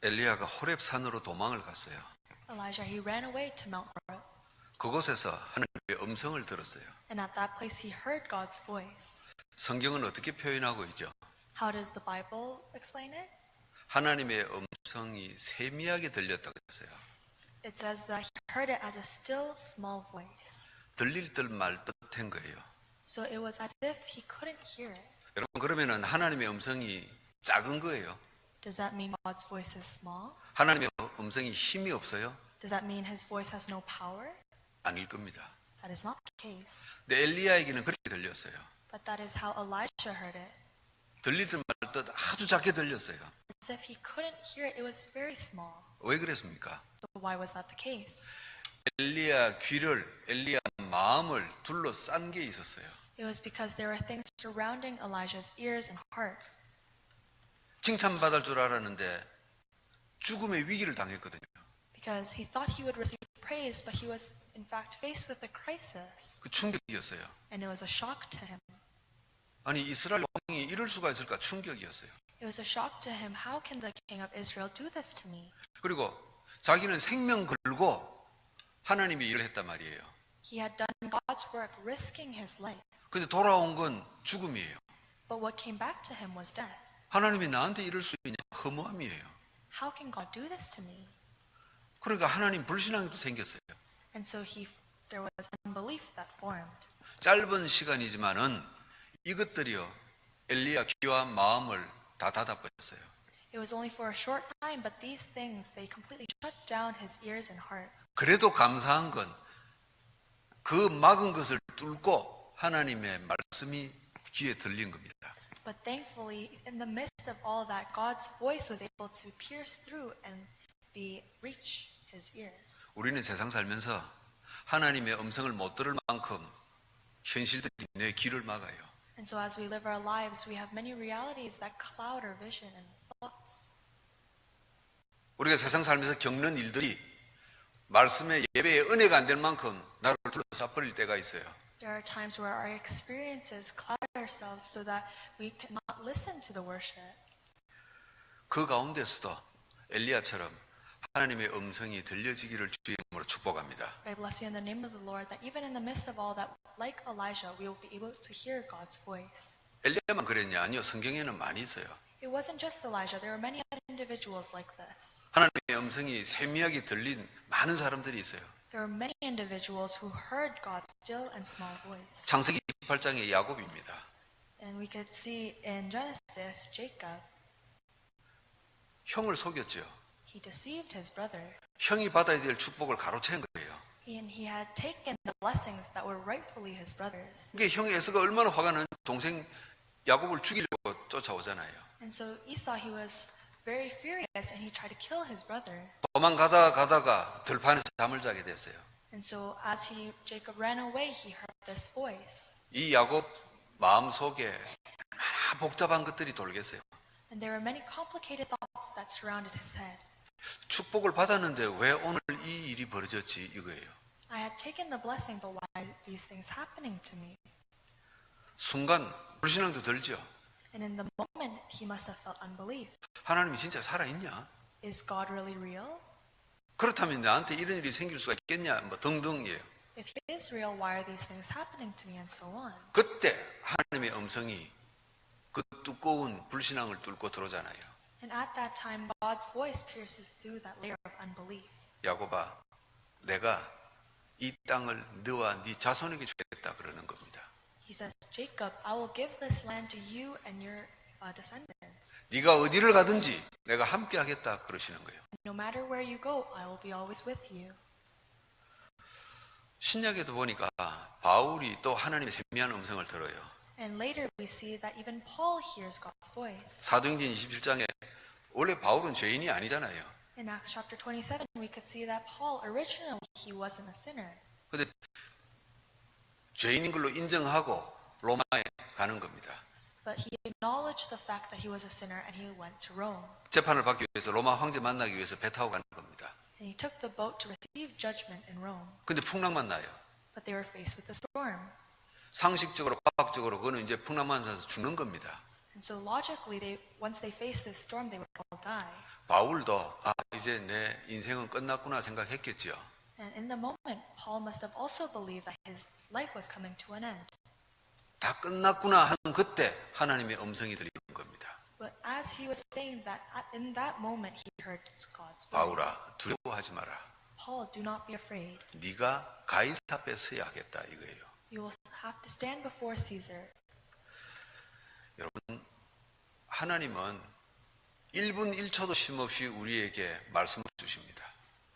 엘리야가 호렙 산으로 도망을 갔어요. Elijah, he ran away to Mount Horeb. 그곳에서 하나님의 음성을 들었어요. And at that place he heard God's voice. 성경은 어떻게 표현하고 있죠? How does the Bible explain it? 하나님의 음성이 세미하게 들렸다고 했어요. It says that he heard it as a still small voice. 들릴 듯 말 듯한 거예요. So it was as if he couldn't hear it. 여러분, 그러면은 하나님의 음성이 작은 거예요? Does that mean God's voice is small? 하나님의 음성이 힘이 없어요? Does that mean his voice has no power? 아닐 겁니다. That is not the case. 근데 엘리야에게는 그렇게 들렸어요. But that is how Elijah heard it. 들릴 듯 말 듯 아주 작게 들렸어요. As if he couldn't hear it, it was very small. 왜 그랬습니까? So why was that the case? 엘리야 귀를, 엘리야 마음을 둘러싼 게 있었어요. It was because there were things surrounding Elijah's ears and heart. 칭찬받을 줄 알았는데 죽음의 위기를 당했거든요. Because he thought he would receive praise, but he was in fact faced with a crisis. 그 충격이었어요. And it was a shock to him. 아니 이스라엘 왕이 이럴 수가 있을까 충격이었어요. It was a shock to him. How can the king of Israel do this to me? 그리고 자기는 생명 걸고 하나님의 일을 했단 말이에요. He had done God's work, risking his life. 근데 돌아온 건 죽음이에요. But what came back to him was death. 하나님이 나한테 이럴 수 있냐? 허무함이에요. How can God do this to me? 그러니까 하나님 불신앙이 또 생겼어요. And so there was unbelief that formed. 짧은 시간이지만은 이것들이요 엘리야 귀와 마음을 다 닫아버렸어요. It was only for a short time, but these things, they completely shut down his ears and heart. 그래도 감사한 건 그 막은 것을 뚫고 하나님의 말씀이 귀에 들린 겁니다. But thankfully, in the midst of all that, God's voice was able to pierce through and reach his ears. 우리는 세상 살면서 하나님의 음성을 못 들을 만큼 현실들이 내 귀를 막아요. And so as we live our lives, we have many realities that cloud our vision and thoughts. 우리가 세상 살면서 겪는 일들이 말씀의 예배에 은혜가 안 될 만큼 나를 둘러싸 버릴 때가 있어요. There are times where our experiences cloud ourselves so that we cannot listen to the worship. 그 가운데서도 엘리야처럼 하나님의 음성이 들려지기를 주의 이름으로 축복합니다. I bless you in the name of the Lord that even in the midst of all that, like Elijah, we will be able to hear God's voice. 엘리야만 그랬냐? 아니요. 성경에는 많이 있어요. It wasn't just Elijah. There were many other individuals like this. 하나님의 음성이 세미하게 들린 많은 사람들이 있어요. There were many individuals who heard God's still and small voice. 창세기 28장의 야곱입니다. And we could see in Genesis, Jacob, 형을 속였죠. he deceived his brother. 형이 받아야 될 축복을 가로챈 거예요. And he had taken the blessings that were rightfully his brother's. 이게 형 에서가 얼마나 화가 나는 동생 야곱을 죽이려고 쫓아오잖아요. And so Esau, he was very furious and he tried to kill his brother. 도망가다가 들판에서 잠을 자게 됐어요. And so as Jacob ran away, he heard this voice. 이 야곱 마음 속에 얼마나 복잡한 것들이 돌겠어요. And there were many complicated thoughts that surrounded his head. 축복을 받았는데 왜 오늘 이 일이 벌어졌지 이거예요. I had taken the blessing, but why are these things happening to me? 순간 불신앙도 들죠. And in the moment, he must have felt unbelief. 하나님이 진짜 살아있냐? Is God really real? 그렇다면 나한테 이런 일이 생길 수가 있겠냐? 뭐 등등이에요. If he is real, why are these things happening to me, and so on? 그때 하나님의 음성이 그 두꺼운 불신앙을 뚫고 들어오잖아요. And at that time, God's voice pierces through that layer of unbelief. 야곱아, 내가 이 땅을 너와 네 자손에게 주겠다 그러는 겁니다. He says, Jacob, I will give this land to you and your descendants. 네가 어디를 가든지 내가 함께 하겠다 그러시는 거예요. No matter where you go, I will be always with you. 신약에도 보니까 바울이 또 하나님의 세미한 음성을 들어요. And later we see that even Paul hears God's voice. 사도행전 27장에 원래 바울은 죄인이 아니잖아요. In Acts chapter 27, we could see that Paul, originally, he wasn't a sinner. 근데 죄인인 걸로 인정하고 로마에 가는 겁니다. But he acknowledged the fact that he was a sinner and he went to Rome. 재판을 받기 위해서 로마 황제 만나기 위해서 배 타고 가는 겁니다. And he took the boat to receive judgment in Rome. 근데 풍랑만 나요. But they were faced with a storm. 상식적으로 과학적으로 그거는 이제 풍랑만 나서 죽는 겁니다. And so logically, once they faced this storm, they would all die. 바울도 이제 내 인생은 끝났구나 생각했겠지요. And in the moment, Paul must have also believed that his life was coming to an end. 다 끝났구나 하는 그때 하나님의 음성이 들리는 겁니다. But as he was saying that, in that moment, he heard God's voice. 바울아, 두려워하지 마라. Paul, do not be afraid. 네가 가이사 앞에 서야 하겠다 이거예요. You will have to stand before Caesar. 여러분, 하나님은 1분 1초도 쉼없이 우리에게 말씀을 주십니다.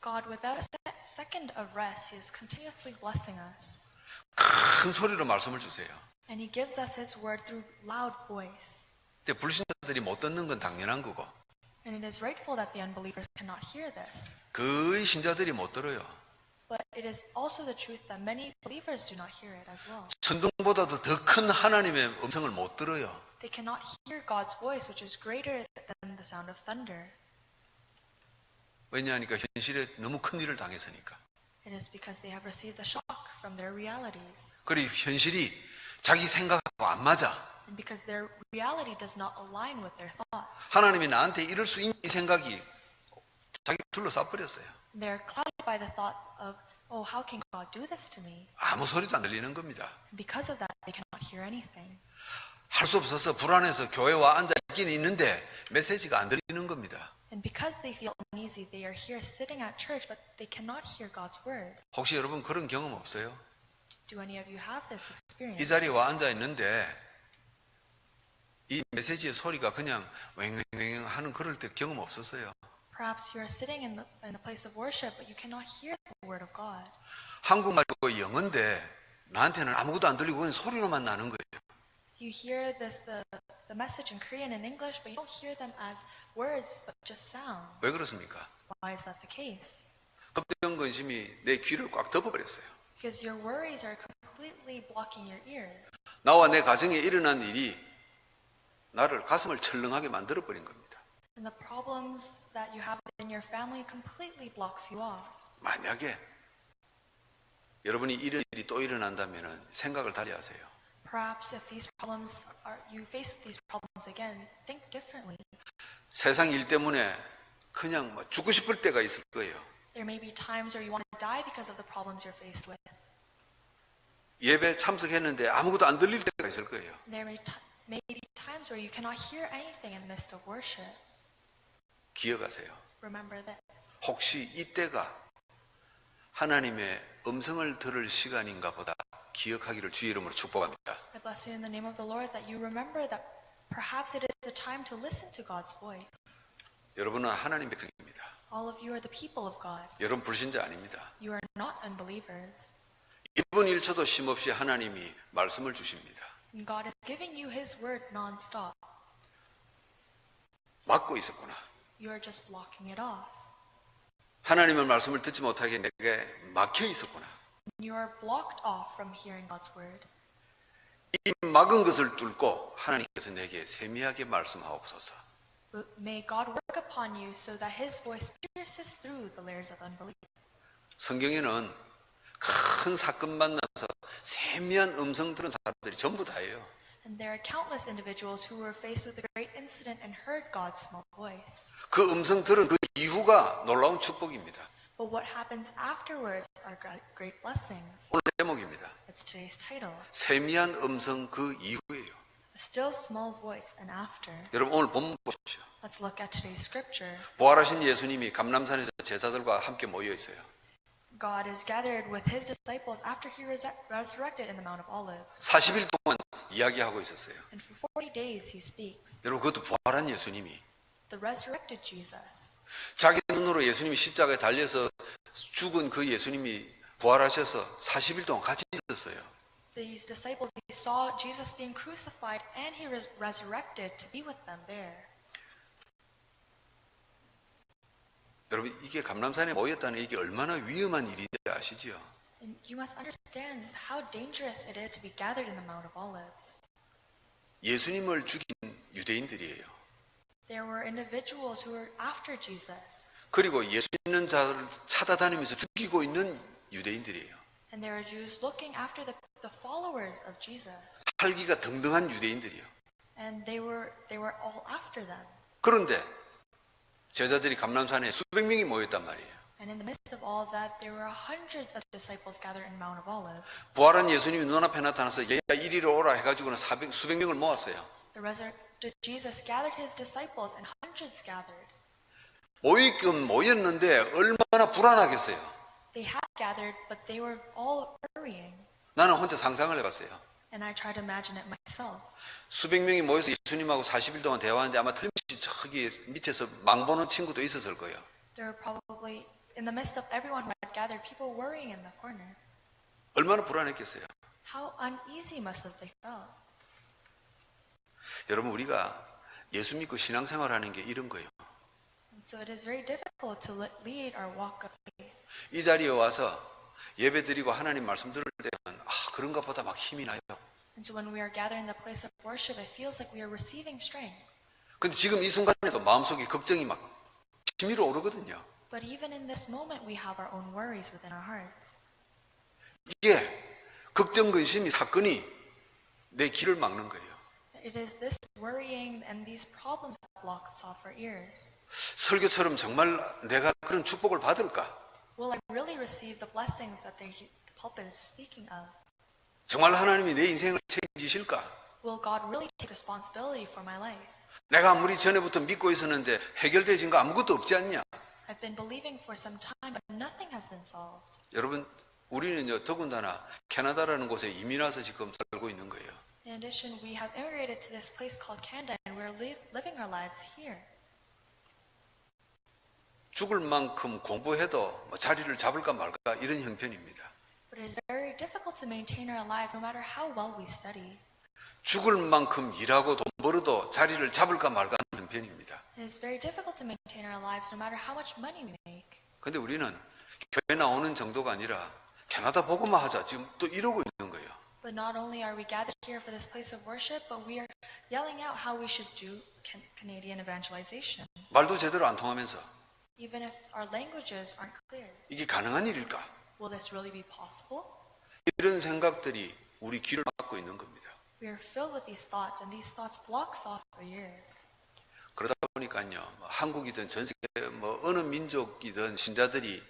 God, without a second of rest, he is continuously blessing us. 큰 소리로 말씀을 주세요. And he gives us his word through loud voice. 근데 불신자들이 못 듣는 건 당연한 거고 And it is rightful that the unbelievers cannot hear this. 거의 신자들이 못 들어요. But it is also the truth that many believers do not hear it as well. 천둥보다도 더 큰 하나님의 음성을 못 들어요. They cannot hear God's voice, which is greater than the sound of thunder. 왜냐하니까 현실에 너무 큰 일을 당했으니까. It is because they have received the shock from their realities. 그리고 현실이 자기 생각하고 안 맞아. And because their reality does not align with their thoughts. 하나님이 나한테 이럴 수 있는 이 생각이 자기 둘러싸 버렸어요. They're clouded by the thought of, oh, how can God do this to me? 아무 소리도 안 들리는 겁니다. And because of that, they cannot hear anything. 할 수 없어서 불안해서 교회와 앉아 있긴 있는데 메시지가 안 들리는 겁니다. And because they feel uneasy, they are here sitting at church, but they cannot hear God's word. 혹시 여러분 그런 경험 없어요? Do any of you have this 이 experience? 자리에 와 앉아 있는데 이 메시지의 소리가 그냥 왱왱왱 하는 그럴 때 경험 없었어요. Perhaps you are sitting in the place of worship, but you cannot hear the word of God. 한국말이고 영어인데 나한테는 아무것도 안 들리고 그냥 소리로만 나는 거예요. You hear the message in Korean and English, but you don't hear them as words, but just sound. 왜 그렇습니까? Why is that the case? 걱정 근심이 내 귀를 꽉 덮어버렸어요. Because your worries are completely blocking your ears. 나와 내 가정에 일어난 일이 나를 가슴을 철렁하게 만들어버린 겁니다. And the problems that you have in your family completely blocks you off. 만약에 여러분이 이런 일이 또 일어난다면 생각을 달리 하세요. Perhaps if you face these problems again, think differently. 세상 일 때문에 그냥 죽고 싶을 때가 있을 거예요. There may be times where you want to die because of the problems you're faced with. 예배 참석했는데 아무것도 안 들릴 때가 있을 거예요. There may be times where you cannot hear anything in the midst of worship. 기억하세요. Remember this. 혹시 이때가 하나님의 음성을 들을 시간인가 보다 기억하기를 주의 이름으로 축복합니다. I bless you in the name of the Lord that you remember that perhaps it is the time to listen to God's voice. 여러분은 하나님 백성입니다. All of you are the people of God. 여러분 불신자 아닙니다. You are not unbelievers. 1분 1초도 쉼없이 하나님이 말씀을 주십니다. And God is giving you His word non-stop. 막고 있었구나. You are just blocking it off. 하나님의 말씀을 듣지 못하게 내게 막혀 있었구나. You are blocked off from hearing God's word. 이 막은 것을 뚫고 하나님께서 내게 세미하게 말씀하옵소서. But may God work upon you so that His voice pierces through the layers of unbelief. 성경에는 큰 사건 만나서 세미한 음성 들은 사람들이 전부 다예요. And there are countless individuals who were faced with a great incident and heard God's small voice. 그 음성 들은 그 이후가 놀라운 축복입니다. But what happens afterwards are great blessings. 오늘 제목입니다. That's today's title. 세미한 음성 그 이후예요. A still small voice and after. 여러분 오늘 본문 보십시오. Let's look at today's scripture. 부활하신 예수님이 감람산에서 제자들과 함께 모여 있어요. God is gathered with His disciples after He resurrected in the Mount of Olives. 40일 동안 이야기하고 있었어요. And for 40 days He speaks. 여러분 그것도 부활한 예수님이 The resurrected Jesus. 자기 눈으로 예수님이 십자가에 달려서 죽은 그 예수님이 부활하셔서 40일 동안 같이 있었어요. These disciples, they saw Jesus being crucified and He was resurrected to be with them there. 여러분 이게 감람산에 모였다는 이게 얼마나 위험한 일인지 아시지요? And you must understand how dangerous it is to be gathered in the Mount of Olives. 예수님을 죽인 유대인들이에요. There were individuals who were after Jesus. 그리고 예수 믿는 자를 찾아다니면서 죽이고 있는 유대인들이에요. And there are Jews looking after the followers of Jesus. 살기가 등등한 유대인들이요. And they were all after them. 그런데 제자들이 감람산에 수백 명이 모였단 말이에요. And in the midst of all that, there were hundreds of disciples gathered in Mount of Olives. 부활한 예수님이 눈앞에 나타나서 얘야 이리로 오라 해가지고는 수백 명을 모았어요. The resurrected Jesus gathered his disciples, and hundreds gathered. 모이긴 모였는데 얼마나 불안하겠어요. They had gathered, but they were all worrying. 나는 혼자 상상을 해봤어요. And I tried to imagine it myself. 수백 명이 모여서 예수님하고 40일 동안 대화하는데 아마 틀림없이 저기 밑에서 망보는 친구도 있었을 거예요. There were probably, in the midst of everyone who had gathered, people worrying in the corner. 얼마나 불안했겠어요. How uneasy must have they felt. 여러분, 우리가 예수 믿고 신앙생활하는 게 이런 거예요. And so it is very difficult to lead our walk of faith. 이 자리에 와서 예배드리고 하나님 말씀 들을 때는 그런 것보다 막 힘이 나요. And so when we are gathered in the place of worship, it feels like we are receiving strength. 근데 지금 이 순간에도 마음속에 걱정이 막 치밀어 오르거든요. But even in this moment, we have our own worries within our hearts. 이게 걱정, 근심이, 사건이 내 길을 막는 거예요. It is this worrying and these problems that block us off our ears. 설교처럼 정말 내가 그런 축복을 받을까? Will I really receive the blessings that the pulpit is speaking of? 정말 하나님이 내 인생을 책임지실까? Will God really take responsibility for my life? 내가 아무리 전에부터 믿고 있었는데 해결되진 거 아무것도 없지 않냐? I've been believing for some time, but nothing has been solved. 여러분, 우리는요 더군다나 캐나다라는 곳에 이민 와서 지금 살고 있는 거예요. In addition, we have immigrated to this place called Canada, and we're living our lives here. 죽을 만큼 공부해도 뭐 자리를 잡을까 말까 이런 형편입니다. But it is very difficult to maintain our lives no matter how well we study. 죽을 만큼 일하고 돈 벌어도 자리를 잡을까 말까 하는 형편입니다. It is very difficult to maintain our lives no matter how much money we make. 근데 우리는 교회 나오는 정도가 아니라 캐나다 복음화 하자 지금 또 이러고 있는 거예요. But not only are we gathered here for this place of worship, but we are yelling out how we should do Canadian evangelization. 말도 제대로 안 통하면서 Even if our languages aren't clear. 이게 가능한 일일까? Will this really be possible? 이런 생각들이 우리 귀를 막고 있는 겁니다. We are filled with these thoughts, and these thoughts blocks off our ears. 그러다 보니까요, 한국이든 전 세계 어느 민족이든 신자들이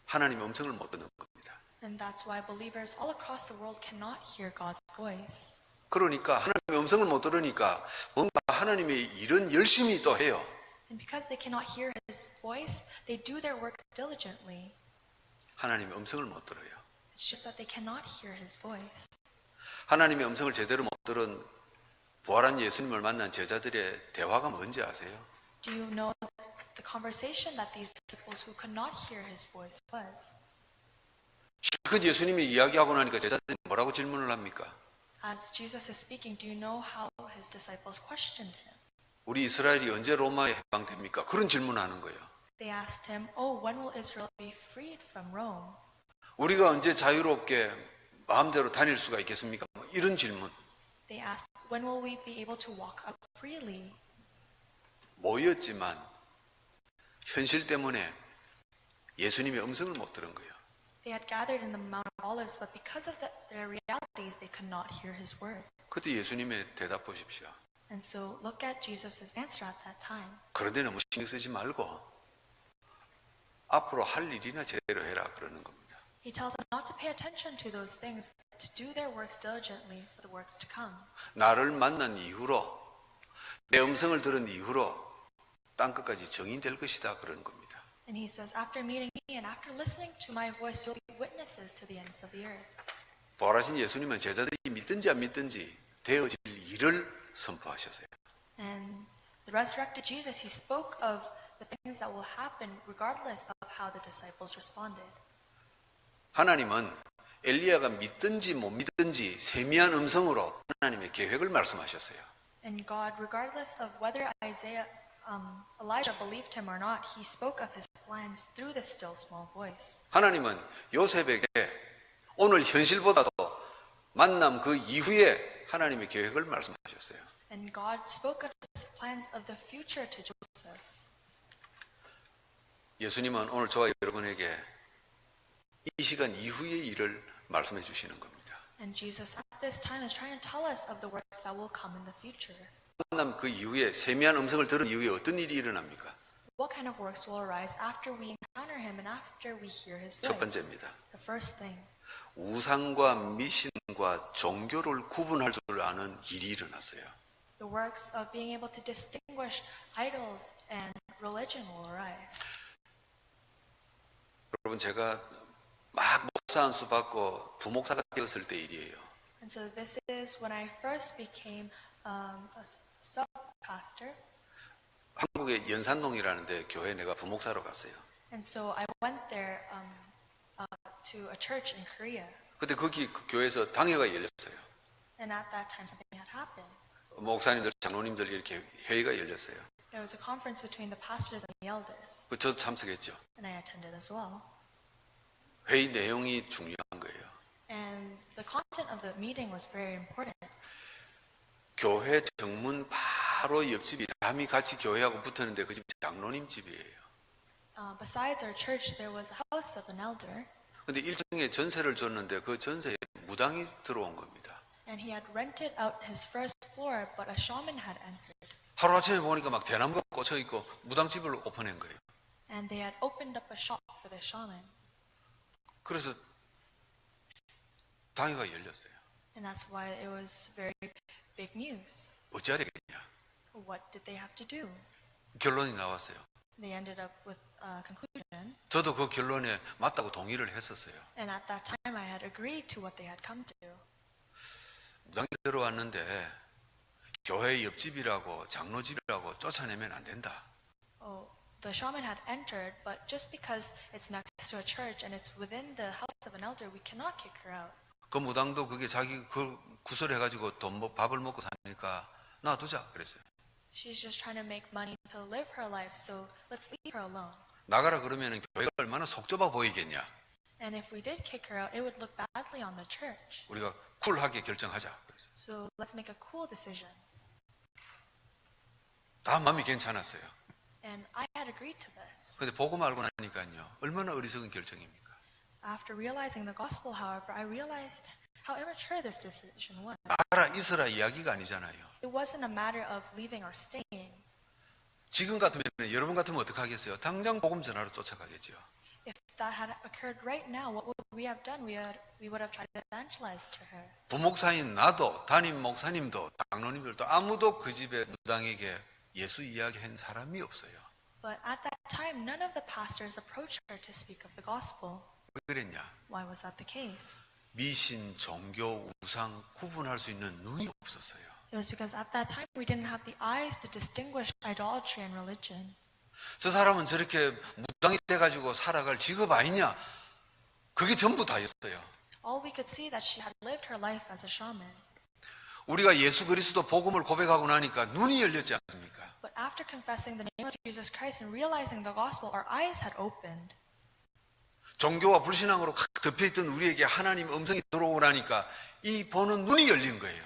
하나님의 음성을 못 듣는 겁니다. And that's why believers all across the world cannot hear God's voice. 그러니까 하나님의 음성을 못 들으니까 뭔가 하나님의 일은 열심히 또 해요. And because they cannot hear His voice, they do their work diligently. 하나님의 음성을 못 들어요. It's just that they cannot hear His voice. 하나님의 음성을 제대로 못 들은 부활한 예수님을 만난 제자들의 대화가 뭔지 아세요? Do you know the conversation that these disciples who could not hear His voice was? 실컷 예수님이 이야기하고 나니까 제자들이 뭐라고 질문을 합니까? As Jesus is speaking, do you know how His disciples questioned Him? 우리 이스라엘이 언제 로마에 해방됩니까? 그런 질문을 하는 거예요. They asked Him, "Oh, when will Israel be freed from Rome?" 우리가 언제 자유롭게 마음대로 다닐 수가 있겠습니까? 이런 질문. They asked, "When will we be able to walk out freely?" 모였지만 현실 때문에 예수님의 음성을 못 들은 거예요. They had gathered in the Mount of Olives, but because of their realities, they could not hear His word. 그때 예수님의 대답 보십시오. And so look at Jesus' answer at that time. 그런데 너무 신경 쓰지 말고 앞으로 할 일이나 제대로 해라 그러는 겁니다. He tells them not to pay attention to those things, but to do their works diligently for the works to come. 나를 만난 이후로 내 음성을 들은 이후로 땅끝까지 정인될 것이다 그러는 겁니다. And He says, after meeting me and after listening to my voice, you'll be witnesses to the ends of the earth. 부활하신 예수님은 제자들이 믿든지 안 믿든지 되어질 일을 선포하셨어요. And the resurrected Jesus, He spoke of the things that will happen regardless of how the disciples responded. 하나님은 엘리야가 믿든지 못 믿든지 세미한 음성으로 하나님의 계획을 말씀하셨어요. And God, regardless of whether Elijah believed him or not, He spoke of His plans through the still small voice. 하나님은 요셉에게 오늘 현실보다도 만남 그 이후에 하나님의 계획을 말씀하셨어요. And God spoke of His plans of the future to Joseph. 예수님은 오늘 저와 여러분에게 이 시간 이후의 일을 말씀해 주시는 겁니다. And Jesus at this time is trying to tell us of the works that will come in the future. 만남 그 이후에 세미한 음성을 들은 이후에 어떤 일이 일어납니까? What kind of works will arise after we encounter him and after we hear his 첫 voice? 번째입니다. The first thing, 우상과 미신과 종교를 구분할 줄 아는 일이 일어났어요. the works of being able to distinguish idols and religion will arise. 여러분 제가 막 목사 안수 받고 부목사가 되었을 때 일이에요. And so this is when I first became a sub-pastor. 한국의 연산동이라는 데 교회 내가 부목사로 갔어요. And so I went there to a church in Korea. 근데 거기 그 교회에서 당회가 열렸어요. And at that time something had happened. 목사님들, 장로님들 이렇게 회의가 열렸어요. There was a conference between the pastors and the elders. 저도 참석했죠. And I attended as well. 회의 내용이 중요한 거예요. And the content of the meeting was very important. 교회 정문 바로 옆집이 담이 같이 교회하고 붙었는데 그 집 장로님 집이에요. Besides our church, there was a house of an elder. 근데 일정에 전세를 줬는데 그 전세에 무당이 들어온 겁니다. And he had rented out his first floor, but a shaman had entered. 하루아침에 보니까 막 대나무가 꽂혀 있고 무당집을 오픈한 거예요. And they had opened up a shop for the shaman. 그래서 당회가 열렸어요. And that's why it was very big news. 어찌해야 되겠냐? What did they have to do? 결론이 나왔어요. They ended up with a conclusion. 저도 그 결론에 맞다고 동의를 했었어요. And at that time, I had agreed to what they had come to. 무당이 들어왔는데 교회 옆집이라고 장로집이라고 쫓아내면 안 된다. Oh, the shaman had entered, but just because it's next to a church and it's within the house of an elder, we cannot kick her out. 그 무당도 그게 자기 그 구설해가지고 밥을 먹고 사니까 놔두자 그랬어요. She's just trying to make money to live her life, so let's leave her alone. 나가라 그러면 교회가 얼마나 속 좁아 보이겠냐. And if we did kick her out, it would look badly on the church. 우리가 쿨하게 결정하자. 그랬어요. So let's make a cool decision. 다 마음이 괜찮았어요. And I had agreed to this. 근데 보고 말고 나니까요. 얼마나 어리석은 결정입니까? After realizing the gospel, however, I realized how immature this decision was. 나가라 있어라 이야기가 아니잖아요. It wasn't a matter of leaving or staying. 지금 같으면 여러분 같으면 어떻게 하겠어요? 당장 복음 전하러 쫓아가겠죠. If that had occurred right now, what would we have done? We would have tried to evangelize to her. 부목사인 나도 담임 목사님도 장로님들도 아무도 그 집에 무당에게 예수 이야기한 사람이 없어요. But at that time, none of the pastors approached her to speak of the gospel. 왜 그랬냐? Why was that the case? 미신, 종교, 우상 구분할 수 있는 눈이 없었어요. It was because at that time we didn't have the eyes to distinguish idolatry and religion. 저 사람은 저렇게 무당이 돼가지고 살아갈 직업 아니냐? 그게 전부 다였어요. All we could see that she had lived her life as a shaman. 우리가 예수 그리스도 복음을 고백하고 나니까 눈이 열렸지 않습니까? But after confessing the name of Jesus Christ and realizing the gospel, our eyes had opened. 종교와 불신앙으로 덮여있던 우리에게 하나님 음성이 들어오고 나니까 이 보는 눈이 열린 거예요.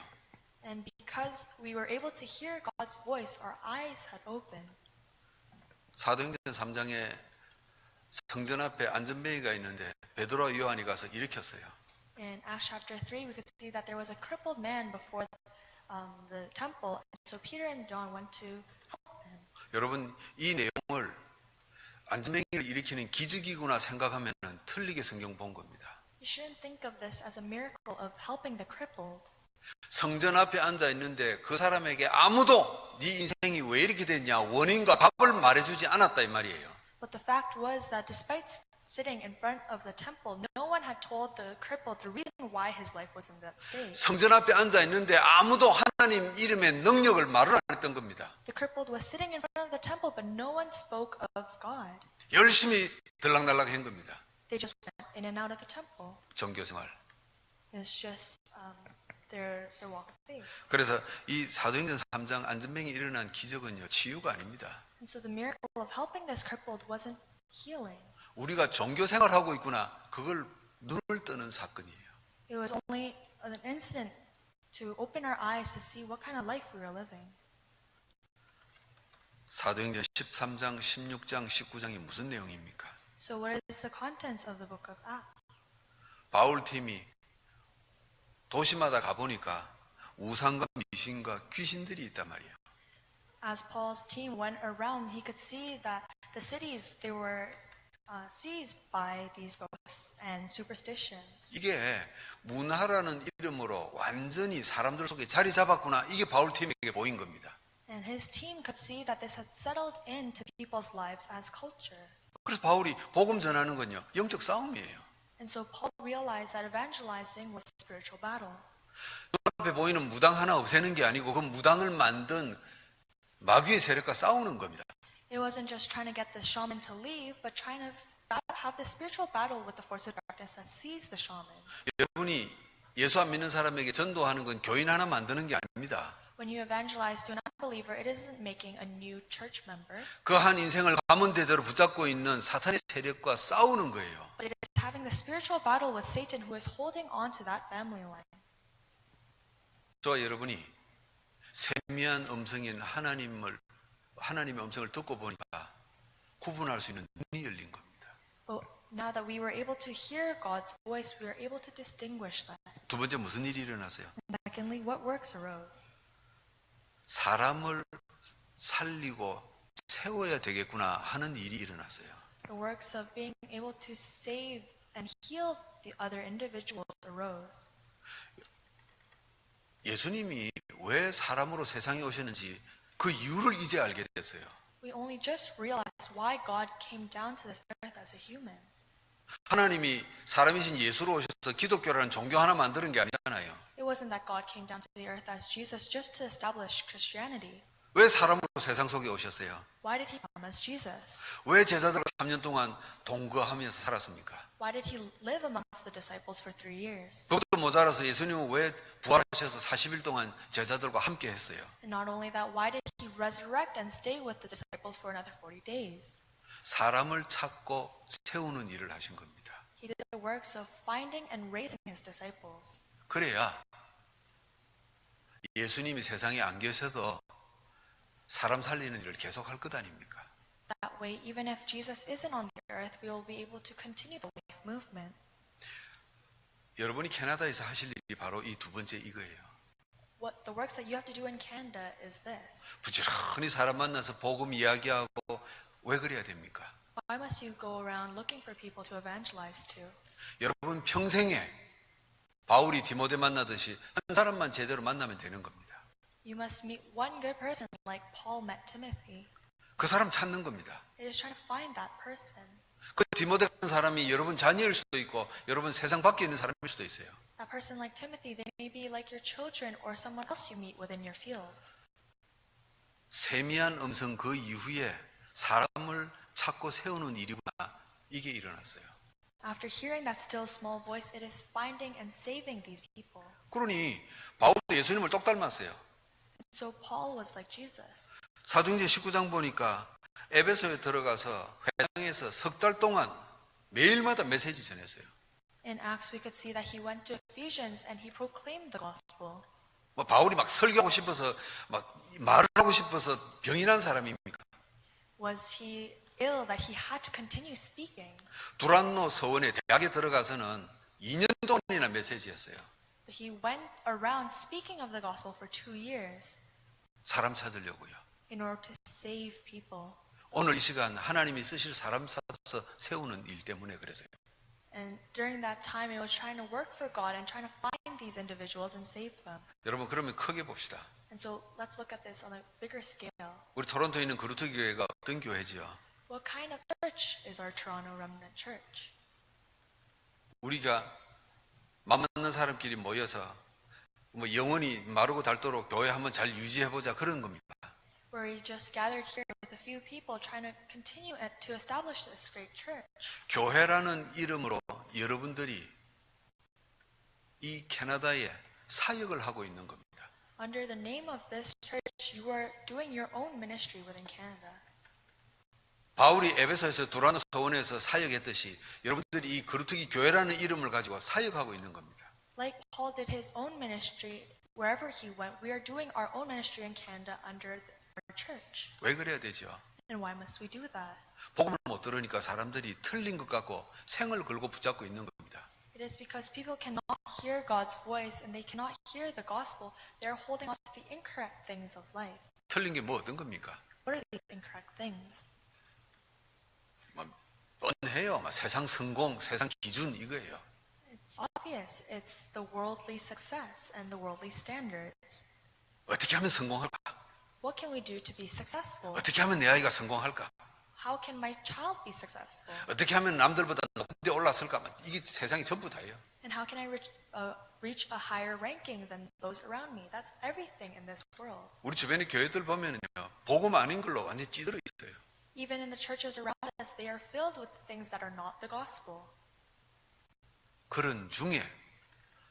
And because we were able to hear God's voice, our eyes had opened. 사도행전 3장에 성전 앞에 안전뱅이가 있는데 베드로와 요한이 가서 일으켰어요. In Acts chapter 3, we could see that there was a crippled man before the temple. And so Peter and John went to help him. 여러분 이 내용을 안전뱅이를 일으키는 기적이구나 생각하면 틀리게 성경 본 겁니다. You shouldn't think of this as a miracle of helping the crippled. 성전 앞에 앉아 있는데 그 사람에게 아무도 네 인생이 왜 이렇게 됐냐 원인과 답을 말해주지 않았다 이 말이에요. But the fact was that despite sitting in front of the temple, no one had told the crippled the reason why his life was in that state. 성전 앞에 앉아 있는데 아무도 하나님 이름의 능력을 말을 안 했던 겁니다. The crippled was sitting in front of the temple, but no one spoke of God. 열심히 들락날락 한 겁니다. They just went in and out of the temple. 종교생활. It's just their walk of faith. 그래서 이 사도행전 3장 안전뱅이 일어난 기적은요 치유가 아닙니다. And so the miracle of helping this crippled wasn't healing. 우리가 종교생활하고 있구나 그걸 눈을 뜨는 사건이에요. It was only an incident to open our eyes to see what kind of life we were living. 사도행전 13장, 16장, 19장이 무슨 내용입니까? So what is the contents of the book of Acts? 바울 팀이 도시마다 가보니까 우상과 미신과 귀신들이 있단 말이에요. As Paul's team went around, he could see that the cities, they were seized by these ghosts and superstitions. 이게 문화라는 이름으로 완전히 사람들 속에 자리 잡았구나. 이게 바울 팀에게 보인 겁니다. And his team could see that this had settled into people's lives as culture. 그래서 바울이 복음 전하는 건요, 영적 싸움이에요. And so Paul realized that evangelizing was a spiritual battle. 앞에 보이는 무당 하나 없애는 게 아니고 그 무당을 만든 마귀의 세력과 싸우는 겁니다. It wasn't just trying to get the shaman to leave, but trying to have the spiritual battle with the force of darkness that seized the shaman. 여러분이 예수 안 믿는 사람에게 전도하는 건 교인 하나 만드는 게 아닙니다. When you evangelize to an unbeliever, it isn't making a new church member, 그 한 인생을 가문대대로 붙잡고 있는 사탄의 세력과 싸우는 거예요. but it is having the spiritual battle with Satan who is holding on to that family line. 저와 여러분이 세미한 음성인 하나님의 음성을 듣고 보니까 구분할 수 있는 눈이 열린 겁니다. But now that we were able to hear God's voice, we were able to distinguish that. 두 번째 무슨 일이 일어났어요? Secondly, what works arose? 사람을 살리고 세워야 되겠구나 하는 일이 일어났어요. The works of being able to save and heal the other individuals arose. 예수님이 왜 사람으로 세상에 오셨는지 그 이유를 이제 알게 됐어요. We only just realized why God came down to this earth as a human. 하나님이 사람이신 예수로 오셔서 기독교라는 종교 하나 만드는 게 아니잖아요. It wasn't that God came down to the earth as Jesus just to establish Christianity. 왜 사람으로 세상 속에 오셨어요? Why did he come as Jesus? 왜 제자들과 3년 동안 동거하면서 살았습니까? Why did he live amongst the disciples for 3 years? 그것도 모자라서 예수님은 왜 부활하셔서 40일 동안 제자들과 함께 했어요? And not only that, why did he resurrect and stay with the disciples for another 40 days? 사람을 찾고 세우는 일을 하신 겁니다. He did the works of finding and raising his disciples. 그래야 예수님이 세상에 안 계셔도 사람 살리는 일을 계속 할 것 아닙니까? That way, even if Jesus isn't on the earth, we will be able to continue the life movement. 여러분이 캐나다에서 하실 일이 바로 이 두 번째 이거예요. What the works that you have to do in Canada is this. 부지런히 사람 만나서 복음 이야기하고 왜 그래야 됩니까? Why must you go around looking for people to evangelize to? 여러분 평생에 바울이 디모데 만나듯이 한 사람만 제대로 만나면 되는 겁니다. You must meet one good person like Paul met Timothy. 그 사람 찾는 겁니다. It is trying to find that person. 그 디모데 같은 사람이 여러분 자녀일 수도 있고 여러분 세상 밖에 있는 사람일 수도 있어요. That person like Timothy, they may be like your children or someone else you meet within your field. 세미한 음성 그 이후에 사람을 찾고 세우는 일이구나. 이게 일어났어요. After hearing that still small voice, it is finding and saving these people. 그러니 바울도 예수님을 똑 닮았어요. So Paul was like Jesus. 사도행전 19장 보니까 에베소에 들어가서 회당에서 석 달 동안 매일마다 메시지 전했어요. In Acts, we could see that he went to Ephesians and he proclaimed the gospel. 뭐 바울이 막 설교하고 싶어서 막 말을 하고 싶어서 병이 난 사람입니까? Was he ill that he had to continue speaking? 두란노 서원에 대학에 들어가서는 2년 동안이나 메시지였어요. But he went around speaking of the gospel for 2 years 사람 찾으려고요. in order to save people. 오늘 이 시간 하나님이 쓰실 사람 찾아서 세우는 일 때문에 그랬어요. And during that time, it was trying to work for God and trying to find these individuals and save them. 여러분 그러면 크게 봅시다. And so let's look at this on a bigger scale. 우리 토론토에 있는 그루트 교회가 어떤 교회지요? What kind of church is our Toronto Remnant Church? 우리가 맘 맞는 사람끼리 모여서 뭐 영원히 마르고 닳도록 교회 한번 잘 유지해보자 그런 겁니까? Where we just gathered here with a few people trying to continue to establish this great church. 교회라는 이름으로 여러분들이 이 캐나다에 사역을 하고 있는 겁니다. Under the name of this church, you are doing your own ministry within Canada. 바울이 에베소에서 두란노 서원에서 사역했듯이 여러분들이 이 거루트기 교회라는 이름을 가지고 사역하고 있는 겁니다. Like Paul did his own ministry wherever he went, we are doing our own ministry in Canada under our church. 왜 그래야 되죠? And why must we do that? 복음을 못 들으니까 사람들이 틀린 것 같고 생을 걸고 붙잡고 있는 겁니다. It is because people cannot hear God's voice and they cannot hear the gospel. They are holding on to the incorrect things of life. 틀린 게 뭐 어떤 겁니까? What are these incorrect things? 뻔해요. 세상 성공, 세상 기준 이거예요. It's obvious. It's the worldly success and the worldly standards. 어떻게 하면 성공할까? What can we do to be successful? 어떻게 하면 내 아이가 성공할까? How can my child be successful? 어떻게 하면 남들보다 높은 데 올랐을까? 이게 세상이 전부 다예요. And how can I reach a higher ranking than those around me? That's everything in this world. 우리 주변의 교회들 보면요, 복음 아닌 걸로 완전히 찌들어 있어요. Even in the churches around us, they are filled with things that are not the gospel. 그런 중에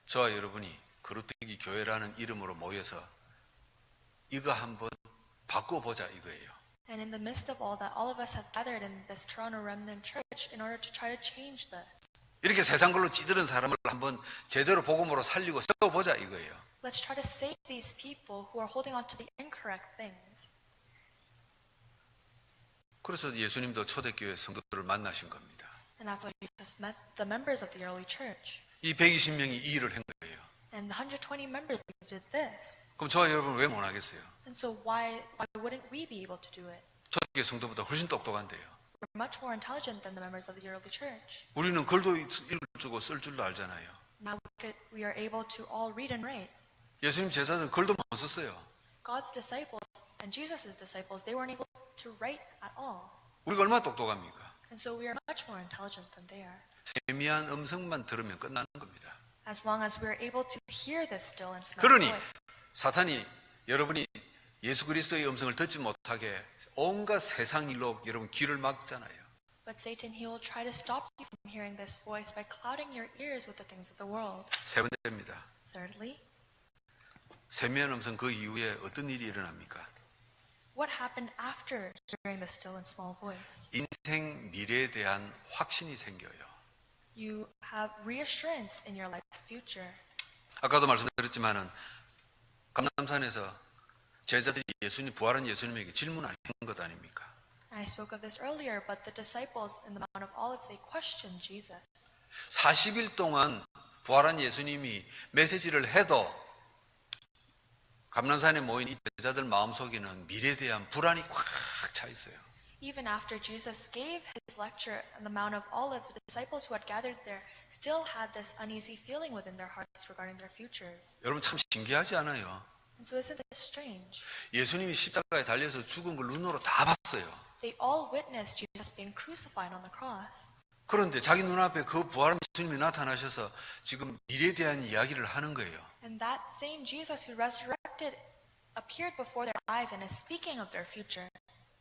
저와 여러분이 거룩되기 교회라는 이름으로 모여서 이거 한번 바꿔보자 이거예요. And in the midst of all that, all of us have gathered in this Toronto Remnant Church in order to try to change this. 이렇게 세상 걸로 찌들은 사람을 한번 제대로 복음으로 살리고 세워보자 이거예요. Let's try to save these people who are holding on to the incorrect things. 그래서 예수님도 초대교회 성도들을 만나신 겁니다. And that's why Jesus met the members of the early church. 이 120명이 이 일을 한 거예요. And the 120 members did this. 그럼 저와 여러분 왜 못하겠어요? And so why wouldn't we be able to do it? 초대교회 성도보다 훨씬 똑똑한데요. We're much more intelligent than the members of the early church. 우리는 글도 읽을 줄고 쓸 줄도 알잖아요. Now we are able to all read and write. 예수님 제자들은 글도 못 썼어요. God's disciples and Jesus' disciples, they weren't able to write at all. 우리가 얼마나 똑똑합니까? And so we are much more intelligent than they are. 세미한 음성만 들으면 끝나는 겁니다. As long as we are able to hear this still and small 그러니 voice. 사탄이 여러분이 예수 그리스도의 음성을 듣지 못하게 온갖 세상 일로 여러분 귀를 막잖아요. But Satan, he will try to stop you from hearing this voice by clouding your ears with the things of the world. 세 번째입니다. Thirdly, 세미한 음성 그 이후에 어떤 일이 일어납니까? what happened after hearing the still and small voice? 인생 미래에 대한 확신이 생겨요. You have reassurance in your life's future. 아까도 말씀드렸지만은 감람산에서 제자들이 예수님 부활한 예수님에게 질문한 것 아닙니까? I spoke of this earlier, but the disciples in the Mount of Olives, they questioned Jesus. 40일 동안 부활한 예수님이 메시지를 해도 감람산에 모인 이 제자들 마음속에는 미래에 대한 불안이 꽉 차 있어요. Even after Jesus gave his lecture on the Mount of Olives, the disciples who had gathered there still had this uneasy feeling within their hearts regarding their futures. 여러분 참 신기하지 않아요? And so isn't this strange? 예수님이 십자가에 달려서 죽은 걸 눈으로 다 봤어요. They all witnessed Jesus being crucified on the cross. 그런데 자기 눈앞에 그 부활한 예수님이 나타나셔서 지금 미래에 대한 이야기를 하는 거예요. And that same Jesus who resurrected appeared before their eyes and is speaking of their future.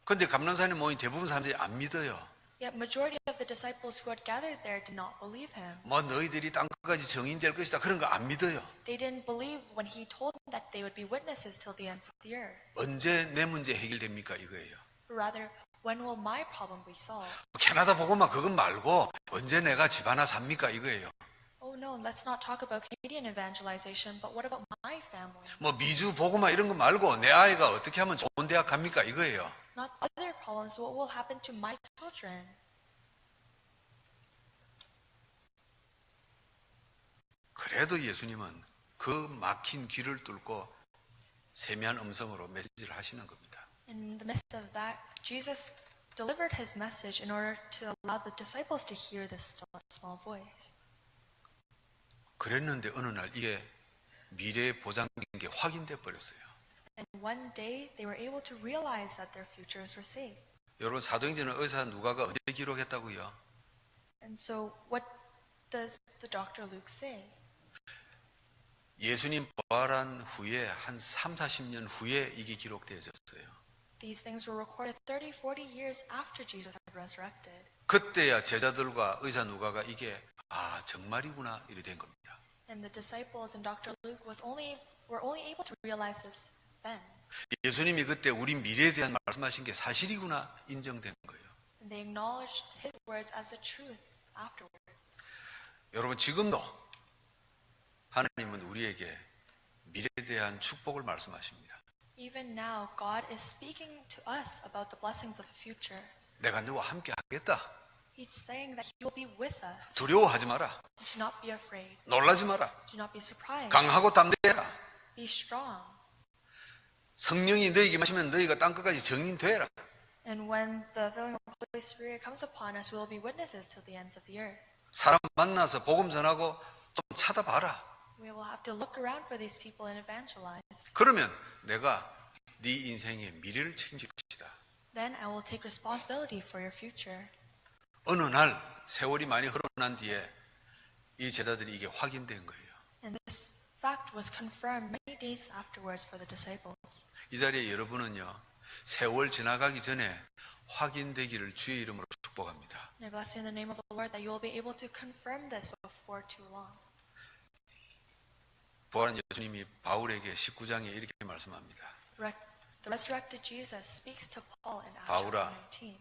그런데 감람산에 모인 대부분 사람들이 안 믿어요. Yet majority of the disciples who had gathered there did not believe him. 뭐 너희들이 땅끝까지 증인될 것이다 그런 거 안 믿어요. They didn't believe when he told them that they would be witnesses till the ends of the earth. 언제 내 문제 해결됩니까 이거예요. Rather, when will my problem be solved? 캐나다 보고만 그건 말고 언제 내가 집 하나 삽니까 이거예요. Oh no, let's not talk about Canadian evangelization, but what about my family? 뭐 미주 보고만 이런 거 말고 내 아이가 어떻게 하면 좋은 대학 갑니까 이거예요. Not other problems, what will happen to my children? 그래도 예수님은 그 막힌 귀를 뚫고 세미한 음성으로 메시지를 하시는 겁니다. In the midst of that, Jesus delivered his message in order to allow the disciples to hear this still small voice. 그랬는데 어느 날 이게 미래의 보장인 게 확인돼 버렸어요. And one day, they were able to realize that their futures were safe. 여러분 사도행전은 의사 누가가 어디에 기록했다고요? And so, what does the Dr. Luke say? 예수님 부활한 후에 한 3, 40년 후에 이게 기록되어졌어요. These things were recorded 30, 40 years after Jesus had resurrected. 그때야 제자들과 의사 누가가 이게 정말이구나 이래 된 겁니다. And the disciples and Dr. Luke were only able to realize this then. 예수님이 그때 우리 미래에 대한 말씀하신 게 사실이구나 인정된 거예요. And they acknowledged his words as the truth afterwards. 여러분 지금도 하나님은 우리에게 미래에 대한 축복을 말씀하십니다. Even now, God is speaking to us about the blessings of the future. 내가 너와 함께 하겠다. He's saying that He will be with us. 두려워하지 마라. Do not be afraid. 놀라지 마라. Do not be surprised. 강하고 담대해라. Be strong. 성령이 너에게 마시면 너희가 땅끝까지 증인되라. And when the filling of the Holy Spirit comes upon us, we will be witnesses to the ends of the earth. 사람 만나서 복음 전하고 좀 찾아봐라. We will have to look around for these people and evangelize. 그러면 내가 네 인생의 미래를 책임질 것이다. Then I will take responsibility for your future. 어느 날 세월이 많이 흘러난 뒤에 이 제자들이 이게 확인된 거예요. And this fact was confirmed many days afterwards for the disciples. 이 자리에 여러분은요, 세월 지나가기 전에 확인되기를 주의 이름으로 축복합니다. And I bless you in the name of the Lord that you will be able to confirm this before too long. 부활한 예수님이 바울에게 19장에 이렇게 말씀합니다. The resurrected Jesus speaks to Paul in Acts 바울아. 19.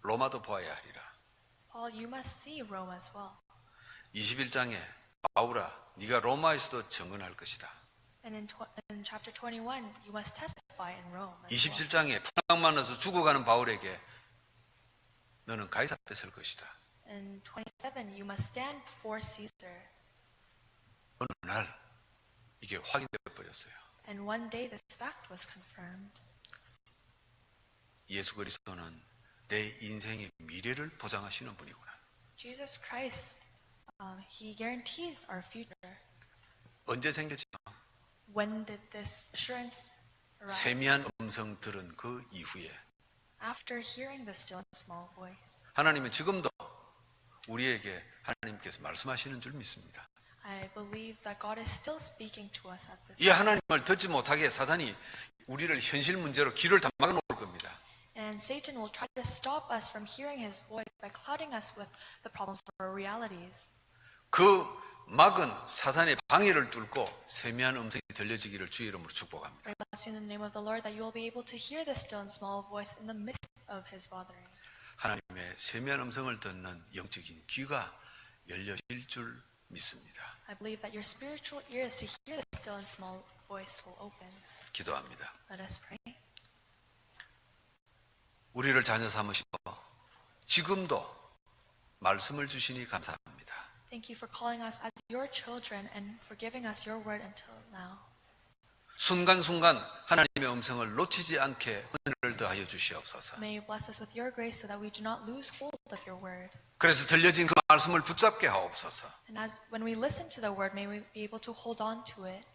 로마도 보아야 하리라. Paul, you must see Rome as well. 21장에 바울아, 네가 로마에서도 증언할 것이다. And in chapter 21, you must testify in Rome as well. 27장에 풍랑 만나서 죽어가는 바울에게 너는 가이사 앞에 설 것이다. In 27, you must stand before Caesar. 어느 날 이게 확인되어 버렸어요. And one day this fact was confirmed. 예수 그리스도는 내 인생의 미래를 보장하시는 분이구나. Jesus Christ, He guarantees our future. 언제 생겼죠? When did this assurance arrive? 세미한 음성 들은 그 이후에 After hearing the still and small voice. 하나님은 지금도 우리에게 하나님께서 말씀하시는 줄 믿습니다. I believe that God is still speaking to us at this 이 하나님을 듣지 못하게 사단이 우리를 현실 문제로 귀를 다 막아놓을 겁니다. And Satan will try to stop us from hearing His voice by clouding us with the problems of our realities. 그 막은 사단의 방해를 뚫고 세미한 음성이 들려지기를 주의 이름으로 축복합니다. I bless you in the name of the Lord that you will be able to hear the still and small voice in the midst of His bothering. 하나님의 세미한 음성을 듣는 영적인 귀가 열려질 줄 믿습니다. I believe that your spiritual ears to hear the still and small voice will open. 기도합니다. Let us pray. 우리를 자녀 삼으시고 지금도 말씀을 주시니 감사합니다. Thank you for calling us as your children and for giving us your word until now. 순간순간 하나님의 음성을 놓치지 않게 은혜를 더하여 주시옵소서. May you bless us with your grace so that we do not lose hold of your word. 그래서 들려진 그 말씀을 붙잡게 하옵소서. And as when we listen to the word, may we be able to hold on to it.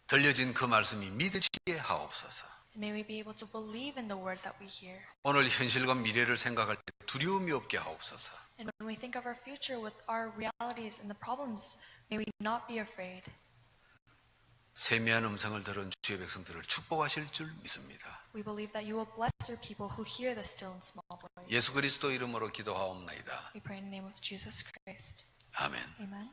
들려진 그 말씀이 믿으시게 하옵소서. And may we be able to believe in the word that we hear. 오늘 현실과 미래를 생각할 때 두려움이 없게 하옵소서. And when we think of our future with our realities and the problems, may we not be afraid. 세미한 음성을 들은 주의 백성들을 축복하실 줄 믿습니다. We believe that you will bless your people who hear the still and small voice. 예수 그리스도 이름으로 기도하옵나이다. We pray in the name of Jesus Christ. 아멘. Amen.